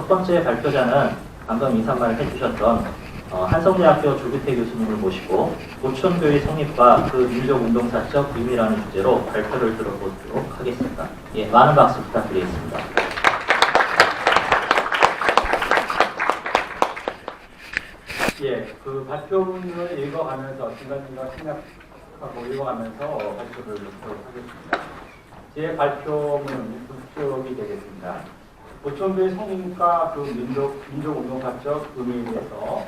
첫 번째 발표자는 방금 인사말 해주셨던 한성대학교 조규태 교수님을 모시고 보천교회 성립과 그 민족운동사적 의미라는 주제로 발표를 들어보도록 하겠습니다. 예, 많은 박수 부탁드리겠습니다. 예, 그 발표문을 읽어가면서 중간중간 생각하고 읽어가면서 발표를 하도록 하겠습니다. 제 발표문은 북쪽이 되겠습니다. 보천교회 성립과 그 민족운동사적 의미에 대해서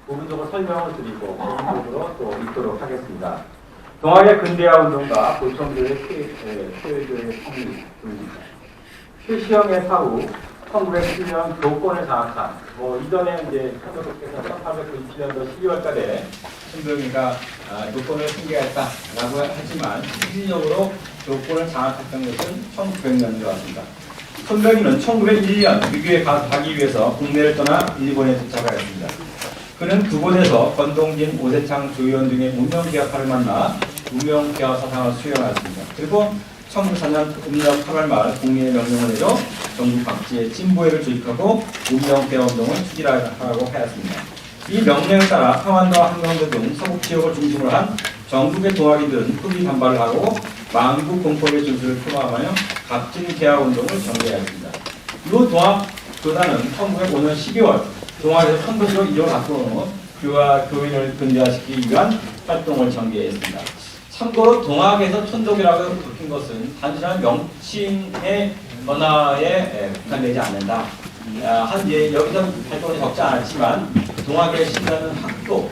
부분적으로 설명을 드리고 부분적으로 또 읽도록 하겠습니다. 동아의 근대화 운동과 보천교회 최교회 성립입니다. 최시영의 사후 1907년 교권을 장악한 이전에 이제 천도국께서 1897년도 12월달에 손병희가 교권을 승계했다라고 하지만 실질적으로 교권을 장악했던 것은 1900년도였습니다. 손병희는 1901년 미국에 가기 위해서 국내를 떠나 일본에 도착하였습니다. 그는 두 곳에서 권동진, 오세창, 조희원 등의 문명개혁파를 만나 문명개혁 사상을 수용하였습니다. 그리고 1904년 음력 8월 말 국민의 명령을 내려 전국 각지에 진보회를 조직하고 문명개혁운동을 추진하라고 하였습니다. 이 명령에 따라 평안도와 한강도 등 서북 지역을 중심으로 한 전국의 동아리들은 흡입 반발을 하고 만국 공법의 준수를 표방하며 값진 개혁운동을 전개하였습니다. 이후 동학교단은 1905년 12월 동아리에서 선거지로 이름을 바꾸어 교인을 근대화시키기 위한 활동을 전개했습니다. 참고로 동학에서 천독이라고 바뀐 것은 단순한 명칭의 변화에 국한되지 않는다. 여기서 활동이 적지 않았지만 동학의 신자는 학교,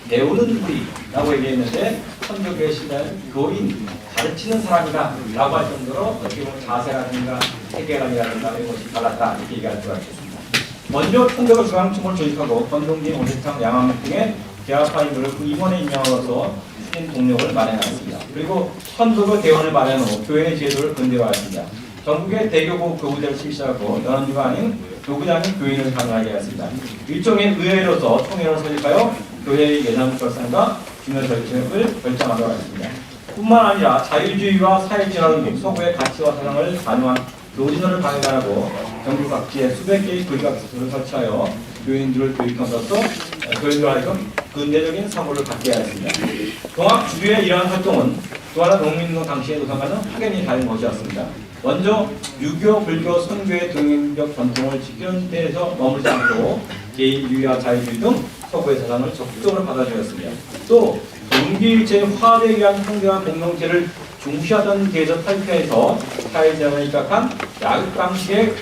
배우는 우리라고 얘기했는데 천독의 신자는 교인, 가르치는 사람이다 라고 할 정도로 어떻게 보면 자세라든가 세계관이라든가 이런 것이 달랐다 이렇게 얘기할 수가 있겠습니다. 먼저 천독의 중앙총을 조직하고 권동진, 오세창, 양암목 등의 개학파인들을 그 임원에 임명으로서 동력을 마련하였습니다. 그리고 천독의 대원을 마련 후 교회의 제도를 근대화했습니다. 전국의 대교구 교구대를 실시하고 연원주가 아닌 교구장인 교인을 가능하게 하였습니다. 일종의 의회로서 총회를 설립하여 교회의 예산 결산과 중요 절차를 결정하도록 하였습니다. 뿐만 아니라 자유주의와 사회진화 등 서구의 가치와 사상을 반영한 교진을 방해하고 전국 각지에 수백 개의 교육학습소를 설치하여 교인들을 교육함으로써 교인들 하여금 근대적인 사고를 갖게 하였습니다. 동학 주류의 이러한 활동은 또 하나 농민운동 당시의 노상과는 확연히 다른 것이었습니다. 먼저 유교, 불교, 선교의 동행적 전통을 지키는 데에서 머물지 않고 개인주의와 자유주의 등 서구의 사상을 적극적으로 받아들였습니다. 또 동기일체의 화합에 위한 통대한 공동체를 중시하던 데에서 탈피해서 사회제한에 입각한 야극 방식의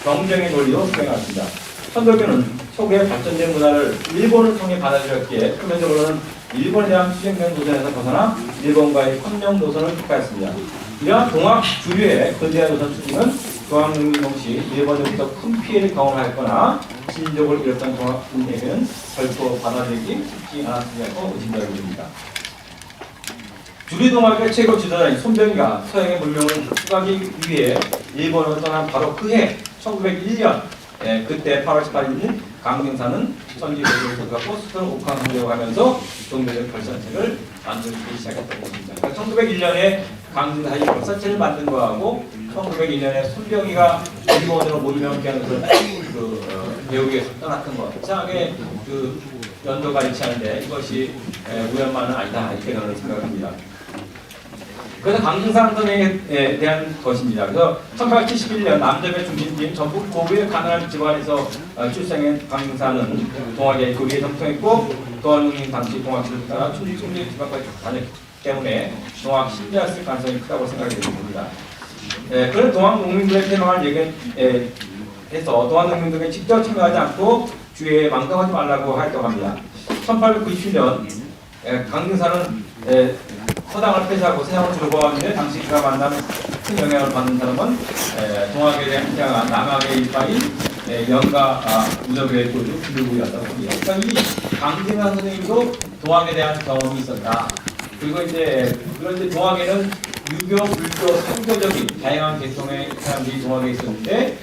경쟁의 논리로 수행했습니다. 천도교는 서구의 발전된 문화를 일본을 통해 받아들였기에 표면적으로는 일본에 대한 수행된 노선에서 벗어나 일본과의 협력 노선을 택하였습니다. 이러한 동학 주류의 근대화 노선 추진은 동학농민운동 시 일본으로부터 큰 피해를 경험하였거나 진적을 잃었던 동학 군대는 결코 받아들이기 쉽지 않았으리라고 의심되어집니다. 주류동학의 최고 지도자인 손병희가 서양의 문명을 추구하기 위해 일본으로 떠난 바로 그해 1901년 그때 8월 18일 강경사는 천지교를 도둑하고 수도를 옥황하려고 하면서 종교적 결산책을 만들기 시작했다고 합니다. 1901년에 강경사의 결산책을 만든 거하고 1901년에 손병희가 일본으로 문명개혁을 배우기 위해서 떠났던 것 이상하게 연도가 일치하는데 이것이 우연만은 아니다 이렇게 저는 생각합니다. 그래서 강승상 선생에 대한 것입니다. 그래서 1871년 남점의 중심지인 전북 고구의 가난한 집안에서 출생한 강승상은 동학의 교리에 정통했고 동학농민 당시 동학실을 따라 춘지충지 집안까지 다녔기 때문에 동학 신자였을 가능성이 크다고 생각이 됩니다. 그런 동학농민들의 태명을 얘기해서 동학농민들에게 직접 참여하지 않고 주의에 망각하지 말라고 하였다고 합니다. 1897년 강승상은 서당을 폐쇄하고 세상을 즐거워하는데 당시 그가 만난 큰 영향을 받는 사람은 동학에 대한 희생한 남학의 일파인 영가 우저교의 교주 김일구였다고 합니다. 그러니까 이 강승상 선생님도 동학에 대한 경험이 있었다. 그리고 그런데 동학에는 유교, 불교, 선교적인 다양한 계통의 사람들이 동학에 있었는데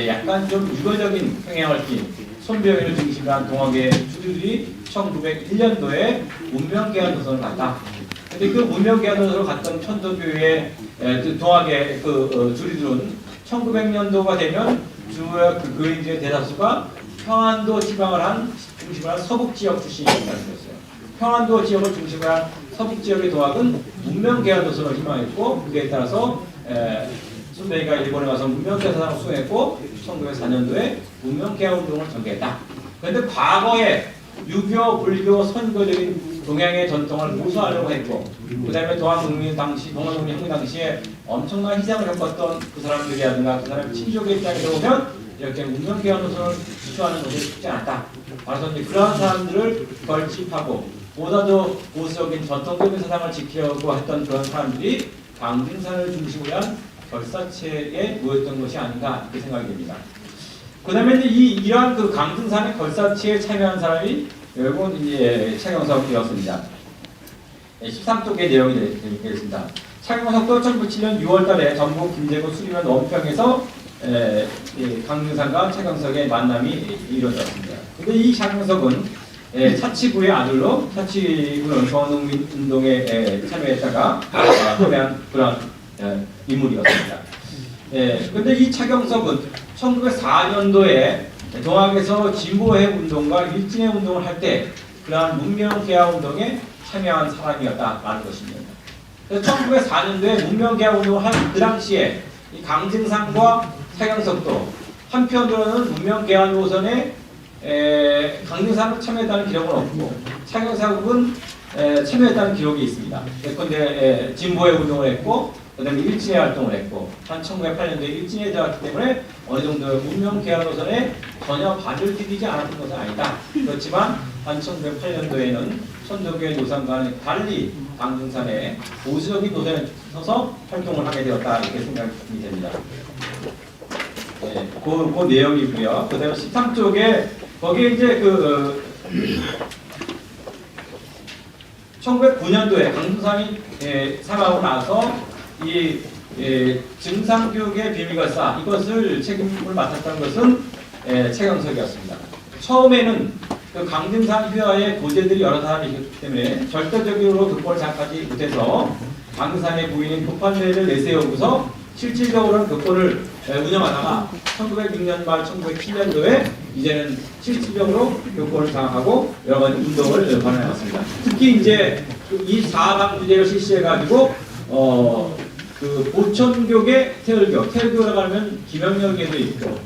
약간 좀 유교적인 성향을 띈 손병희를 중심으로 한 동학의 주류들이 1901년도에 문명개혁 노선을 갔다. 근데 그 문명개혁 노선을 갔던 천도교의 동학의 주류들은 1900년도가 되면 주요 그인들의 대다수가 평안도 지방을 중심으로 한 서북 지역 출신이라는 것이었어요. 평안도 지역을 중심으로 한 서북 지역의 도학은 문명 개화 노선을 희망했고, 그에 따라서 순배이가 일본에 와서 문명 개화 사상을 수행했고 1904년도에 문명 개화 운동을 전개했다. 그런데 과거에 유교, 불교, 선교적인 동양의 전통을 무수하려고 했고, 그 다음에 동학농민 혁명 당시에 엄청난 희생을 겪었던 그 사람들이라든가 그 사람의 친족의 입장에서 보면 이렇게 문명 개화 노선을 추구하는 것이 쉽지 않다. 그래서 이제 그러한 사람들을 결집하고 보다 더 보수적인 전통적인 사상을 지키려고 했던 그런 사람들이 강등산을 중심으로 한 결사체에 모였던 것이 아닌가 이렇게 생각이 됩니다. 그 다음에 이러한 그 강등산의 결사체에 참여한 사람이 결국은 이제 차경석이었습니다. 13쪽의 내용이 되겠습니다. 차경석도 1907년 6월달에 전북 김제구 수리면 원평에서 강등산과 차경석의 만남이 이루어졌습니다. 근데 이 차경석은 차치구의 아들로 차치구는 평안농민운동에 참여했다가 패배한 그런 인물이었습니다. 근데 이 차경석은 1904년도에 동학에서 진보회 운동과 일진회 운동을 할 때 그러한 문명 개화 운동에 참여한 사람이었다라는 것입니다. 그래서 1904년도에 문명 개화 운동을 한 그 당시에 이 강증상과 차경석도 한편으로는 문명 개화 노선에 강릉산으로 참여했다는 기록은 없고 차경석은 참여했다는 기록이 있습니다. 예컨대 진보회 운동을 했고 그 다음에 일진회 활동을 했고 한 1908년도에 일진회에 들어갔기 때문에 어느 정도 문명 개화 노선에 전혀 발을 디디지 않았던 것은 아니다. 그렇지만 한 1908년도에는 천도교의 노선과는 달리 강릉산에 보수적인 노선에 서서 활동을 하게 되었다 이렇게 생각이 됩니다. 그 내용이고요. 그 다음에 13쪽에 거기에 이제 1909년도에 강릉산이 사망하고 나서 이 증상교육의 비밀걸사 이것을 책임을 맡았던 것은 최경석이었습니다. 처음에는 그 강등산 휘하에 고재들이 여러 사람이 있기 때문에 절대적으로 그걸 장악하지 못해서 강등산의 부인인 교판대를 내세우고서 실질적으로는 그거를 운영하다가 1906년 말 1907년도에 이제는 실질적으로 교권을 장악하고 여러 가지 운동을 벌여놨습니다. 특히 이제 이 사방주제를 실시해가지고 그 보천교계 태열교라고 하면 김영렬계도 있고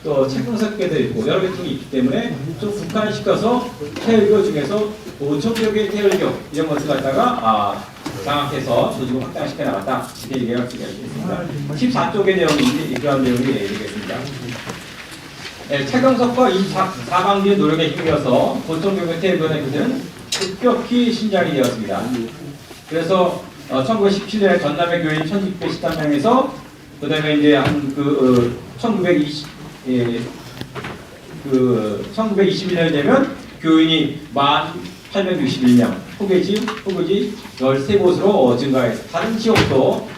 또 책경석계도 있고 여러 개 쪽이 있기 때문에 좀 국한시켜서 태열교 중에서 보천교계 태열교 이런 것을 갖다가 장악해서 조직을 확장시켜 나갔다 이렇게 얘기할 수가 있겠습니다. 14쪽의 내용이 그런 내용이 되겠습니다. 차경석과 이 사방주의 노력에 힘입어서 보천교계 태열교의 교대는 급격히 신장이 되었습니다. 그래서 1917년에 전남의 교인 1613명에서 그 다음에 이제 한 1921년이 되면 교인이 1861명, 후계지 13곳으로 증가해서 다른 지역도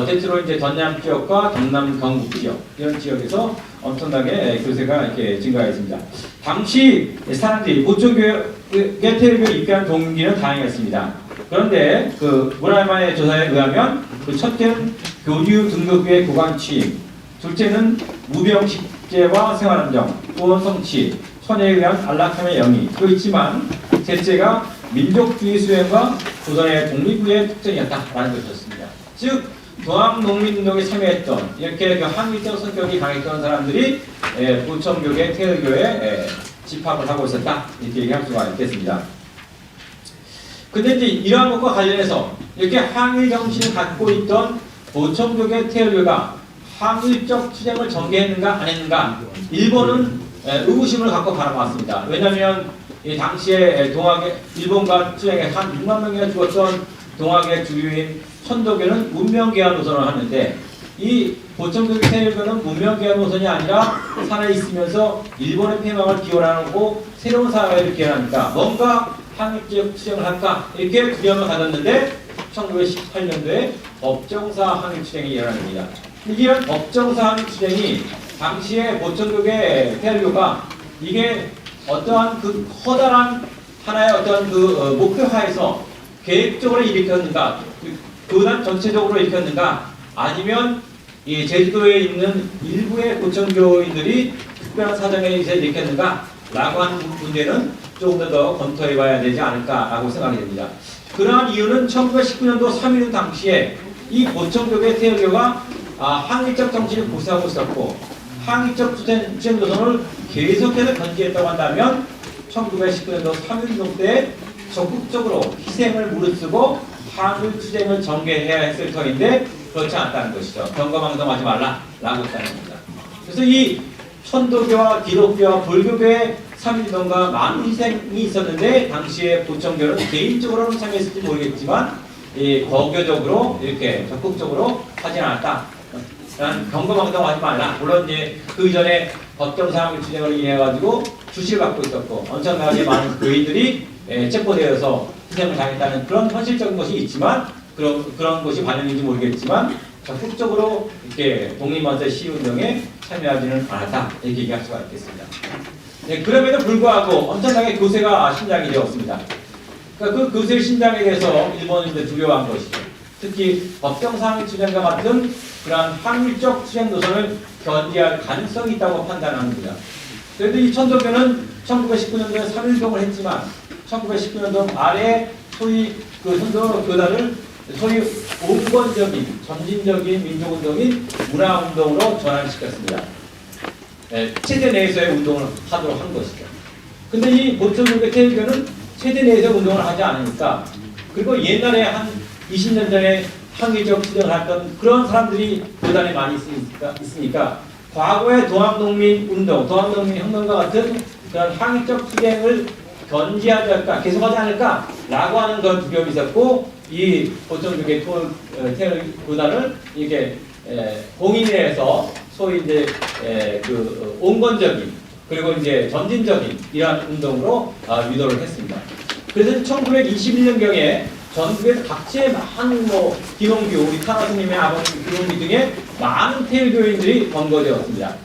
대체로 이제 전남 지역과 경남 경북 지역 이런 지역에서 엄청나게 교세가 이렇게 증가했습니다. 당시 사람들이 보천교계 태열교에 입교한 동기는 다양했습니다. 그런데 그 문화만의 조사에 의하면 그 첫째는 교류 등급의 고관 취임, 둘째는 무병식제와 생활안정, 또는 성취, 천에 의한 안락함의 영위 또 있지만 셋째가 민족주의 수행과 조선의 독립의 특징이었다라는 것이었습니다. 즉 동학농민운동에 참여했던 이렇게 그 항일적 성격이 강했던 사람들이 보천교계 태열교에 집합을 하고 있었다 이렇게 얘기할 수가 있겠습니다. 근데 이제 이러한 것과 관련해서 이렇게 항일 정신을 갖고 있던 보천교계 태열교가 항일적 투쟁을 전개했는가 안 했는가 일본은 의구심을 갖고 바라봤습니다. 왜냐하면 이 당시에 동학의 일본과 투쟁에 한 6만 명이나 죽었던 동학의 주류인 천도교는 문명개화 노선을 하는데 이 보천교계 태열교는 문명개화 노선이 아니라 살아있으면서 일본의 폐망을 기원하고 새로운 사회를 기원하니까 뭔가 항일적 투쟁을 할까 이렇게 두려움을 가졌는데 1918년도에 법정사 항일 투쟁이 일어납니다. 이런 법정사 항일 투쟁이 당시에 보천교계 태열교가 이게 어떠한 그 커다란 하나의 어떤 그 목표하에서 계획적으로 일으켰는가, 교단 전체적으로 일으켰는가, 아니면 이 제주도에 있는 일부의 고청교인들이 특별한 사정에 의해서 이렇게 했는가라고 하는 문제는 조금 더 검토해봐야 되지 않을까라고 생각이 됩니다. 그러한 이유는 1919년도 3.1운 당시에 이 고청교계 태열교가 항일적 정신을 고수하고 있었고 항일적 투쟁 노선을 계속해서 견지했다고 한다면 1919년도 3.1운동 때 적극적으로 희생을 무릅쓰고 항일 투쟁을 전개해야 했을 터인데 그렇지 않다는 것이죠. 경거망동하지 말라라고 했다는 겁니다. 그래서 이 천도교와 기독교와 불교계의 3.1운동과 많은 희생이 있었는데 당시에 고청교는 개인적으로는 참여했을지 모르겠지만 거교적으로 이렇게 적극적으로 하지 않았다. 경거망동하지 말라. 물론 이제 그 이전에 법정상황 투쟁을 인해 가지고 주시를 받고 있었고 엄청나게 많은 교인들이 체포되어서 희생을 당했다는 그런 현실적인 것이 있지만 그런 것이 반영인지 모르겠지만 적극적으로 이렇게 독립만세 시위운동에 참여하지는 않았다 이렇게 얘기할 수가 있겠습니다. 네, 그럼에도 불구하고 엄청나게 교세가 신장이 되었습니다. 그러니까 그 교세 신장에 대해서 일본인들 두려워한 것이죠. 특히 법정상황 투쟁과 같은 그러한 항일적 투쟁 노선을 견지할 가능성이 있다고 판단합니다. 그래도 이 천도교는 1919년도에 3.1운동을 했지만 1919년도 말에 소위 그 선도 교단을 소위 온건적인 점진적인 민족운동인 문화운동으로 전환시켰습니다. 체제 내에서의 운동을 하도록 한 것이죠. 근데 이 보천교계 태일교는 체제 내에서 운동을 하지 않으니까 그리고 옛날에 한 20년 전에 항일적 투쟁을 했던 그런 사람들이 교단에 많이 있으니까 과거의 동학농민운동, 동학농민혁명과 같은 그런 항일적 투쟁을 견지하지 않을까, 계속하지 않을까 라고 하는 그런 두려움이 있었고 이 보천교계 교단을 이렇게 공인해서 소위 이제 그 온건적인 그리고 이제 점진적인 이러한 운동으로 유도를 했습니다. 그래서 1921년경에 전국에서 각지의 많은 김홍규, 우리 타나스님의 아버지 김홍규 등의 많은 태일교인들이 번거되었습니다.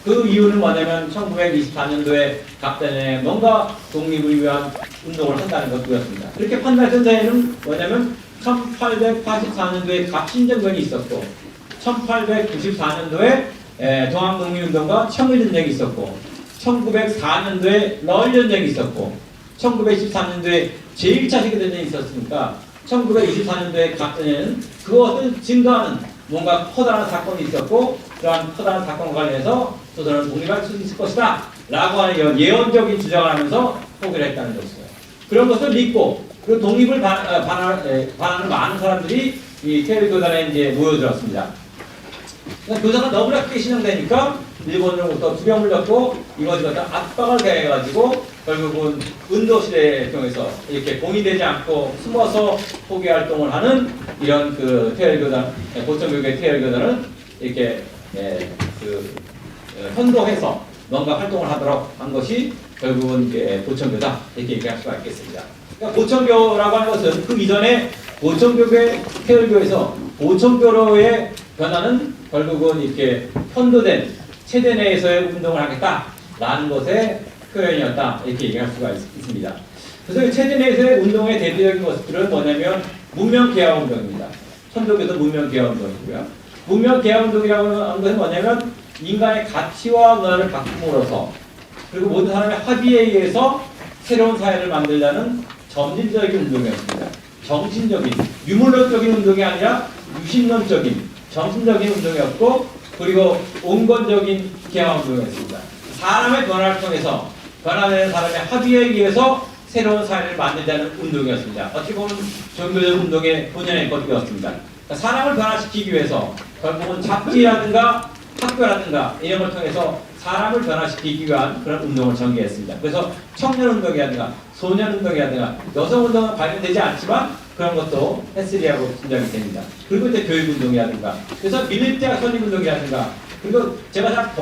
그 이유는 뭐냐면 1924년도에 갑단에 뭔가 독립을 위한 운동을 한다는 것이었습니다. 그렇게 판단했던 데에는 뭐냐면 1884년도에 갑신정변이 있었고 1894년도에 동학독립운동과 청일전쟁이 있었고 1904년도에 러일전쟁이 있었고 1914년도에 제1차 세계대전이 있었으니까 1924년도에 갑전에는 그것을 증거하는 뭔가 커다란 사건이 있었고 그러한 커다란 사건과 관련해서 조선은 독립할 수 있을 것이다 라고 하는 예언적인 주장을 하면서 포기를 했다는 것이죠. 그런 것을 믿고 그 독립을 반하는 많은 사람들이 이 태일교단에 이제 모여들었습니다. 교사가 너무나 크게 신용되니까 일본으로부터 두려움을 갖고 이것을 갖다 압박을 가해가지고 결국은 은도시대를 통해서 이렇게 공인되지 않고 숨어서 포기 활동을 하는 이런 그 태일교단, 보천교계 태일교단을 이렇게 선도해서 뭔가 활동을 하도록 한 것이 결국은 이제 보천교다 이렇게 얘기할 수가 있겠습니다. 그러니까 보천교라고 하는 것은 그 이전에 보천교계 태일교에서 보천교로의 변화는 결국은 이렇게 선도된 체대 내에서의 운동을 하겠다라는 것의 표현이었다 이렇게 얘기할 수가 있습니다. 그래서 체대 내에서의 운동의 대표적인 것들은 뭐냐면 문명개화운동입니다. 선도교도 문명개화운동이고요. 문명개화운동이라고 하는 것은 뭐냐면 인간의 가치와 문화를 바꿈으로써 그리고 모든 사람의 합의에 의해서 새로운 사회를 만들자는 점진적인 운동이었습니다. 정신적인, 유물론적인 운동이 아니라 유신론적인, 정신적인 운동이었고 그리고 온건적인 개화운동이었습니다. 사람의 변화를 통해서 변화되는 사람의 합의에 의해서 새로운 사회를 만들자는 운동이었습니다. 어떻게 보면 종교적 운동의 본연의 것이었습니다. 그러니까 사람을 변화시키기 위해서 결국은 잡지라든가 학교라든가 이런 걸 통해서 사람을 변화시키기 위한 그런 운동을 전개했습니다. 그래서 청년운동이라든가 소년운동이라든가 여성운동은 관련되지 않지만 그런 것도 했으리라고 짐작이 됩니다. 그리고 이제 교육운동이라든가 그래서 밀립대학 설립운동이라든가 그리고 제가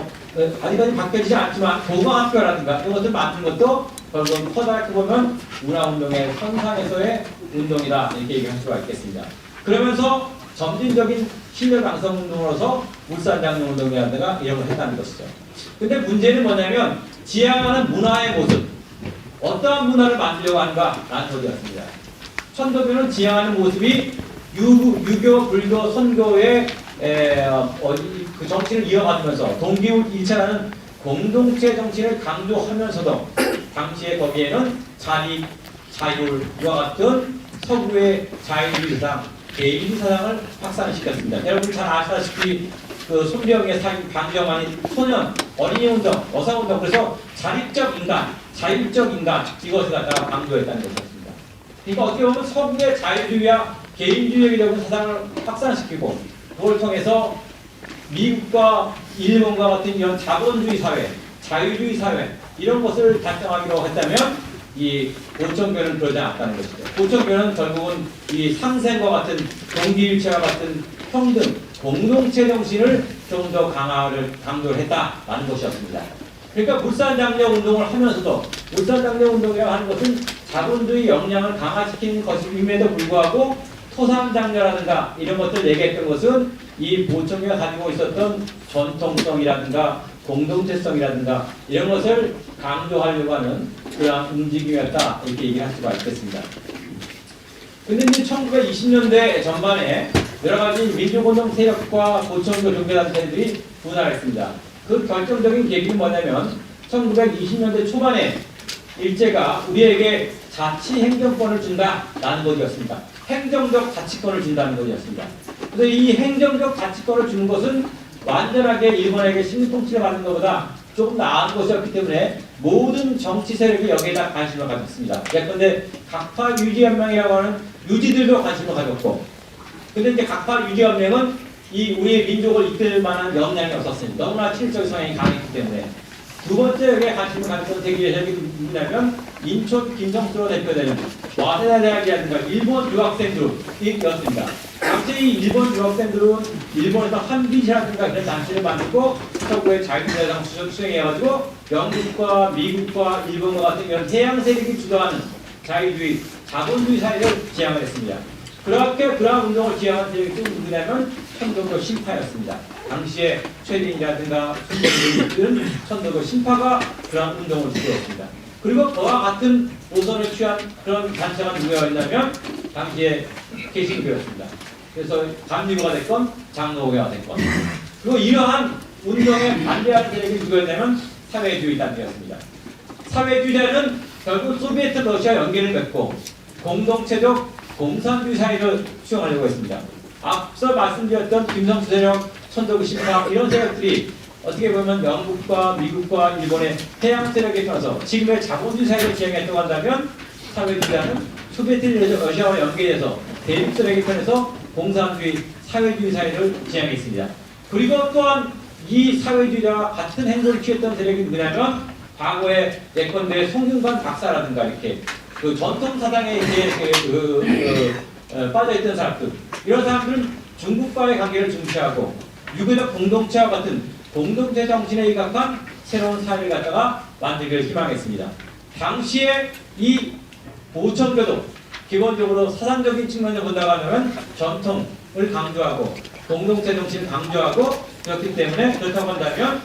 아직까지 바뀌지 않지만 고등학교라든가 이런 것들 만든 것도 결국은 커다랗게 보면 문화운동의 선상에서의 운동이다 이렇게 얘기할 수가 있겠습니다. 그러면서 점진적인 신뢰 강성 운동으로서 울산장로운동이라든가 이런 걸 했다는 것이죠. 근데 문제는 뭐냐면 지향하는 문화의 모습 어떠한 문화를 만들려고 하는가라는 소리였습니다. 천도교는 지향하는 모습이 유교, 불교, 선교의 그 정치를 이어가면서 동기울 일체라는 공동체 정치를 강조하면서도 당시에 거기에는 자립, 자율과 같은 서구의 자유주의 사상, 개인주의 사상을 확산시켰습니다. 여러분 잘 아시다시피 그 손병의 사기 방정환이 소년, 어린이 운동, 어사 운동, 그래서 자립적 인간, 자율적 인간 이것을 갖다가 강조했다는 것이었습니다. 그러니까 어떻게 보면 서구의 자유주의와 개인주의에 대한 사상을 확산시키고 그걸 통해서 미국과 일본과 같은 이런 자본주의 사회, 자유주의 사회 이런 것을 달성하기로 했다면 이 고천교는 그러지 않았다는 것이죠. 고천교는 결국은 이 상생과 같은 동기일체와 같은 평등, 공동체 정신을 좀 더 강조를 했다라는 것이었습니다. 그러니까 물산장려 운동을 하면서도 물산장려 운동이라고 하는 것은 자본주의 역량을 강화시키는 것임에도 불구하고 토상장려라든가 이런 것들 얘기했던 것은 이 보청교가 가지고 있었던 전통성이라든가 공동체성이라든가 이런 것을 강조하려고 하는 그러한 움직임이었다 이렇게 얘기할 수가 있겠습니다. 근데 이제 1920년대 전반에 여러 가지 민족운동 세력과 보청교 종교단체들이 분화했습니다. 그 결정적인 계기는 뭐냐면 1920년대 초반에 일제가 우리에게 자치행정권을 준다라는 것이었습니다. 행정적 자치권을 준다는 것이었습니다. 그래서 이 행정적 자치권을 주는 것은 완전하게 일본에게 식민통치를 받는 것보다 조금 나은 것이었기 때문에 모든 정치 세력이 여기에다 관심을 가졌습니다. 예컨대 각파 유지연맹이라고 하는 유지들도 관심을 가졌고, 근데 이제 각파 유지연맹은 이 우리의 민족을 이끌 만한 역량이 없었습니다. 너무나 친일적 성향이 강했기 때문에. 두 번째 여기에 관심을 가졌던 세계 세력이 누구냐면 인천 김성수로 대표되는 와세다 대학이라든가 일본 유학생들이었습니다. 당시 이 일본 유학생들은 일본에서 한빛이라든가 이런 단체를 만들고 서구의 자유대상 수행해가지고 영국과 미국과 일본과 같은 이런 해양 세력이 주도하는 자유주의, 자본주의 사회를 지향을 했습니다. 그렇게 그러한 운동을 지향한 세력이 누구냐면 천도교 신파였습니다. 당시에 최진이라든가 손정들은 천도교 신파가 그러한 운동을 주도했습니다. 그리고 그와 같은 노선을 취한 그런 단체가 누구였냐면 당시에 개신교였습니다. 그래서 감리교가 됐건 장로교가 됐건 그리고 이러한 운동에 반대하는 세력이 누구였냐면 사회주의 단체였습니다. 사회주의자는 결국 소비에트 러시아 연계를 맺고 공동체적 공산주의 사회를 수용하려고 했습니다. 앞서 말씀드렸던 김성수 세력, 천도교 신파 이런 세력들이 어떻게 보면 영국과 미국과 일본의 해양 세력에 따라서 지금의 자본주의 사회를 지향했다고 한다면 사회주의자는 소비에트 러시아와 연계해서 대립세력에 편에서 공산주의, 사회주의 사회를 지향했습니다. 그리고 또한 이 사회주의자와 같은 행동을 취했던 세력이 누구냐면 과거에 예컨대 송윤관 박사라든가 이렇게 그 전통 사상에 이제 빠져있던 사람들 이런 사람들은 중국과의 관계를 중시하고 유교적 공동체와 같은 공동체 정신에 입각한 새로운 사회를 갖다가 만들기를 희망했습니다. 당시에 이 보천교도 기본적으로 사상적인 측면을 본다고 하면 전통을 강조하고 공동체 정신을 강조하고 그렇기 때문에 그렇다고 한다면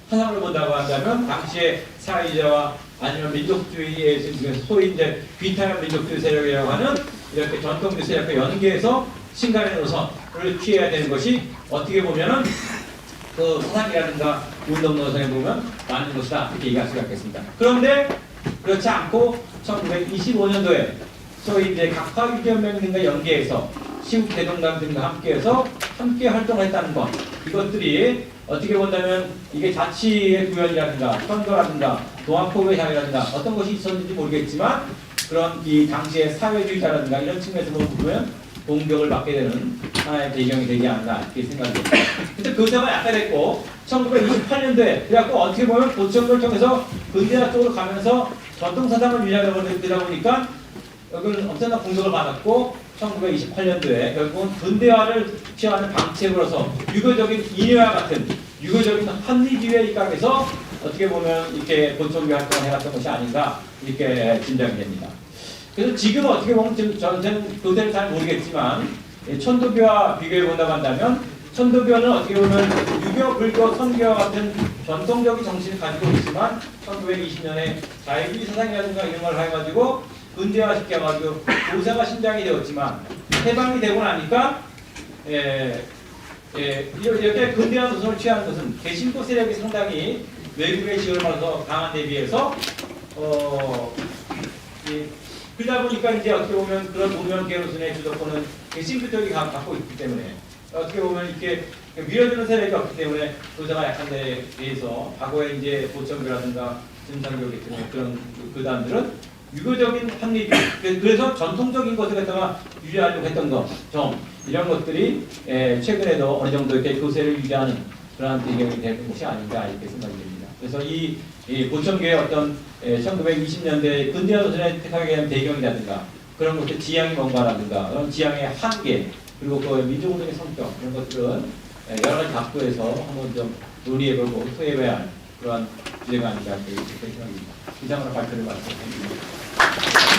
사상을 본다고 한다면 당시에 사회주의와 아니면 민족주의의 소위 이제 비타민 민족주의 세력이라고 하는 이렇게 전통주의 세력과 연계해서 신간의 노선을 취해야 되는 것이 어떻게 보면은 그 사상이라든가 운동 노선에 보면 맞는 것이다 이렇게 얘기할 수가 있겠습니다. 그런데 그렇지 않고 1925년도에 소위 이제 각파 유지연맹 등과 연계해서 시국 대동단 등과 함께 활동을 했다는 것 이것들이 어떻게 본다면 이게 자치의 구현이라든가 선거라든가 동학포교의 사회라든가 어떤 것이 있었는지 모르겠지만 그런 이 당시의 사회주의자라든가 이런 측면에서 보면 공격을 받게 되는 하나의 배경이 되지 않나 이렇게 생각됩니다. 근데 그때가 약간 됐고 1928년도에 그래갖고 어떻게 보면 보천교를 통해서 근대화 쪽으로 가면서 전통사상을 유지하려고 되다 보니까 여기는 엄청난 공격을 받았고 1928년도에 결국은 근대화를 취하는 방책으로서 유교적인 인회와 같은 유교적인 합리주의에 입각해서 어떻게 보면 이렇게 본청교 활동을 해갔던 것이 아닌가 이렇게 짐작이 됩니다. 그래서 지금 어떻게 보면 지금 저는 그때는 잘 모르겠지만 천도교와 비교해 본다고 한다면 천도교는 어떻게 보면 유교, 불교, 선교와 같은 전통적인 정신을 가지고 있지만 1920년에 자유주의 사상이라든가 이런 걸 해가지고 근대화시켜가지고 교사가 신장이 되었지만 해방이 되고 나니까 이렇게 근대한 노선을 취하는 것은 개신교 세력이 상당히 외국의 지원을 받아서 강한 데 비해서 그러다 보니까 이제 어떻게 보면 그런 노무현 계로선의 주도권은 개신교 쪽이 갖고 있기 때문에 어떻게 보면 이렇게 밀어주는 세력이 없기 때문에 교사가 약한 데에 대해서 과거에 이제 보청교라든가 진상교 같은 그런 교단들은 유교적인 합리주 그래서 전통적인 것을 갖다가 유지하려고 했던 점 이런 것들이 최근에도 어느 정도 이렇게 교세를 유지하는 그러한 배경이 되는 것이 아닌가 이렇게 생각이 됩니다. 그래서 이 보청교의 어떤 1920년대 근대화 노선에 택하게 된 배경이라든가 그런 것들 지향이 뭔가라든가 그런 지향의 한계 그리고 그 민족운동의 성격 이런 것들은 여러 가지 각도에서 한번 좀 논의해보고 토해봐야 할 그러한 주제가 아닌가 이렇게 생각합니다. 이상으로 발표를 마치겠습니다.